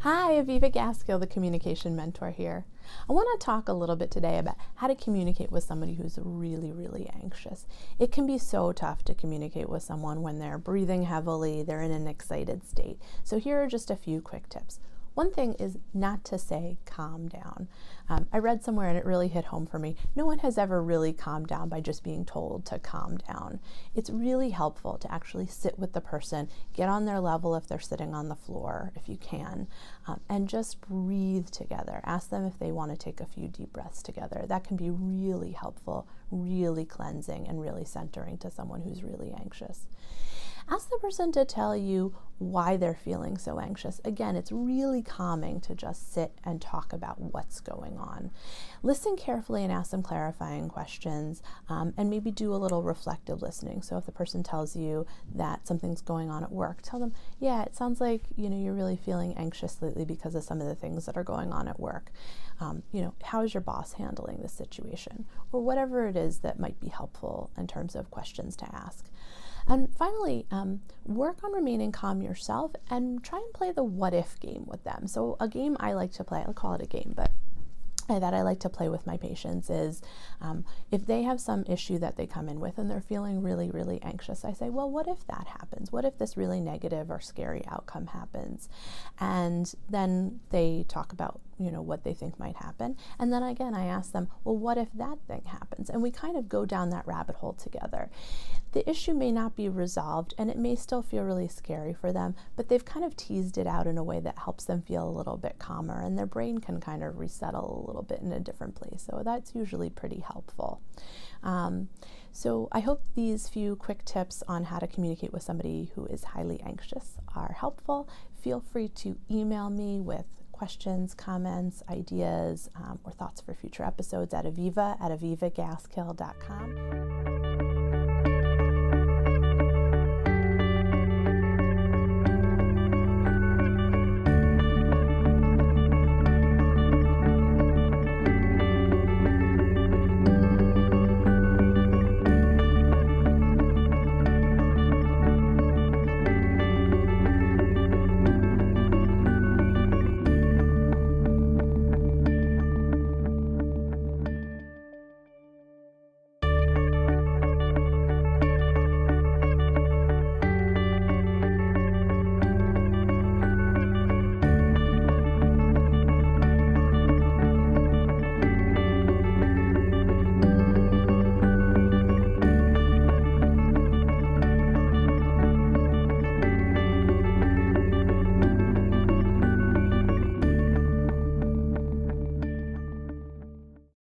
Hi, Aviva Gaskill, the Communication Mentor here. I want to talk a little bit today about how to communicate with somebody who's really, really anxious. It can be so tough to communicate with someone when they're breathing heavily, they're in an excited state. So here are just a few quick tips. One thing is not to say calm down. I read somewhere and it really hit home for me. No one has ever really calmed down by just being told to calm down. It's really helpful to actually sit with the person, get on their level if they're sitting on the floor, if you can, and just breathe together. Ask them if they want to take a few deep breaths together. That can be really helpful, really cleansing, and really centering to someone who's really anxious. Ask the person to tell you why they're feeling so anxious. Again, it's really calming to just sit and talk about what's going on. Listen carefully and ask them clarifying questions, and maybe do a little reflective listening. So if the person tells you that something's going on at work, tell them, yeah, it sounds like you're really feeling anxious lately because of some of the things that are going on at work. How is your boss handling this situation? Or whatever it is that might be helpful in terms of questions to ask. And finally, work on remaining calm yourself and try and play the what if game with them. So a game I like to play, I'll call it a game, but that I like to play with my patients is if they have some issue that they come in with and they're feeling really, really anxious, I say, well, what if that happens? What if this really negative or scary outcome happens? And then they talk about what they think might happen. And then again, I ask them, well, what if that thing happens? And we kind of go down that rabbit hole together. The issue may not be resolved and it may still feel really scary for them, but they've kind of teased it out in a way that helps them feel a little bit calmer and their brain can kind of resettle a little bit in a different place. So that's usually pretty helpful. So I hope these few quick tips on how to communicate with somebody who is highly anxious are helpful. Feel free to email me with questions, comments, ideas, or thoughts for future episodes at aviva@avivagaskill.com.